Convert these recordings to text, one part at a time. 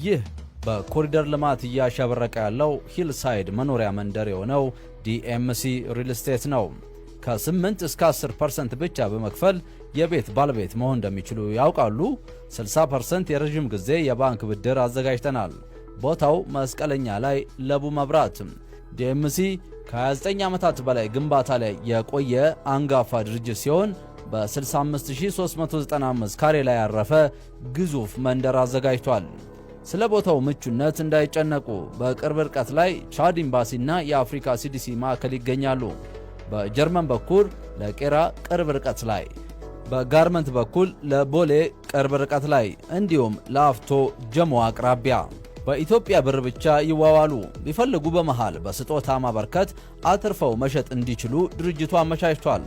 ይህ በኮሪደር ልማት እያሸበረቀ ያለው ሂልሳይድ መኖሪያ መንደር የሆነው ዲኤምሲ ሪል ስቴት ነው። ከ8 እስከ 10% ብቻ በመክፈል የቤት ባለቤት መሆን እንደሚችሉ ያውቃሉ? 60% የረጅም ጊዜ የባንክ ብድር አዘጋጅተናል። ቦታው መስቀለኛ ላይ ለቡ መብራት። ዲኤምሲ ከ29 ዓመታት በላይ ግንባታ ላይ የቆየ አንጋፋ ድርጅት ሲሆን በ65395 ካሬ ላይ ያረፈ ግዙፍ መንደር አዘጋጅቷል። ስለ ቦታው ምቹነት እንዳይጨነቁ፣ በቅርብ ርቀት ላይ ቻድ ኤምባሲና የአፍሪካ ሲዲሲ ማዕከል ይገኛሉ። በጀርመን በኩል ለቄራ ቅርብ ርቀት ላይ፣ በጋርመንት በኩል ለቦሌ ቅርብ ርቀት ላይ እንዲሁም ለአፍቶ ጀሞ አቅራቢያ። በኢትዮጵያ ብር ብቻ ይዋዋሉ። ቢፈልጉ በመሃል በስጦታ ማበርከት አትርፈው መሸጥ እንዲችሉ ድርጅቱ አመቻችቷል።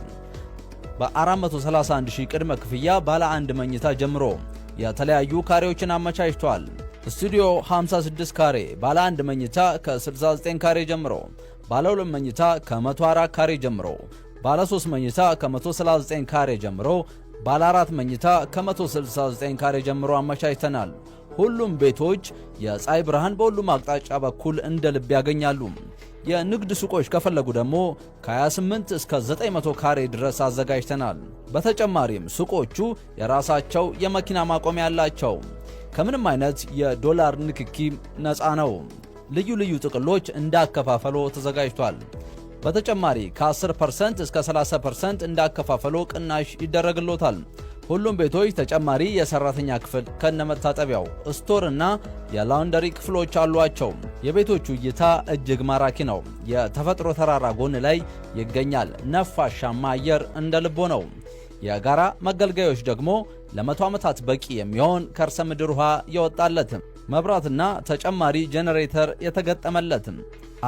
በ431 ሺህ ቅድመ ክፍያ ባለ 1 መኝታ ጀምሮ የተለያዩ ካሬዎችን አመቻችቷል። ስቱዲዮ 56 ካሬ፣ ባለ 1 መኝታ ከ69 ካሬ ጀምሮ፣ ባለ 2 መኝታ ከ104 ካሬ ጀምሮ፣ ባለ 3 መኝታ ከ139 ካሬ ጀምሮ፣ ባለ 4 መኝታ ከ169 ካሬ ጀምሮ አመቻችተናል። ሁሉም ቤቶች የፀሐይ ብርሃን በሁሉም አቅጣጫ በኩል እንደ ልብ ያገኛሉ። የንግድ ሱቆች ከፈለጉ ደግሞ ከ28 እስከ 900 ካሬ ድረስ አዘጋጅተናል። በተጨማሪም ሱቆቹ የራሳቸው የመኪና ማቆሚያ ያላቸው፣ ከምንም አይነት የዶላር ንክኪ ነፃ ነው። ልዩ ልዩ ጥቅሎች እንዳከፋፈሎ ተዘጋጅቷል። በተጨማሪ ከ10% እስከ 30% እንዳከፋፈሎ ቅናሽ ይደረግሎታል። ሁሉም ቤቶች ተጨማሪ የሰራተኛ ክፍል ከነመታጠቢያው፣ ስቶር እና የላውንደሪ ክፍሎች አሏቸው። የቤቶቹ እይታ እጅግ ማራኪ ነው። የተፈጥሮ ተራራ ጎን ላይ ይገኛል። ነፋሻማ አየር እንደ ልቦ ነው። የጋራ መገልገያዎች ደግሞ ለ100 ዓመታት በቂ የሚሆን ከርሰ ምድር ውሃ የወጣለት፣ መብራትና ተጨማሪ ጄኔሬተር የተገጠመለት፣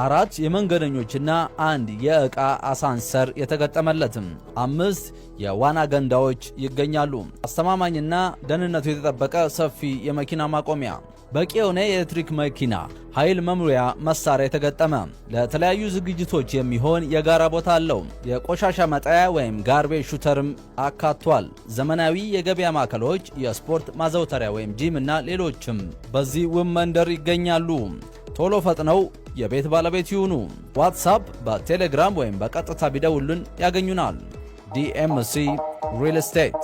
4 የመንገደኞችና 1 የዕቃ አሳንሰር የተገጠመለት፣ 5 የዋና ገንዳዎች ይገኛሉ። አስተማማኝና ደህንነቱ የተጠበቀ ሰፊ የመኪና ማቆሚያ፣ በቂ የሆነ የኤሌክትሪክ መኪና ኃይል መሙያ መሳሪያ የተገጠመ፣ ለተለያዩ ዝግጅቶች የሚሆን የጋራ ቦታ አለው። የቆሻሻ መጣያ ወይም ጋርቤጅ ሹተርም አካቷል። ዘመናዊ የገበያ ማዕከሎች፣ የስፖርት ማዘውተሪያ ወይም ጂም እና ሌሎችም በዚህ ውብ መንደር ይገኛሉ። ቶሎ ፈጥነው የቤት ባለቤት ይሁኑ። ዋትሳፕ፣ በቴሌግራም ወይም በቀጥታ ቢደውሉን ያገኙናል። ዲኤምሲ ሪል ስቴት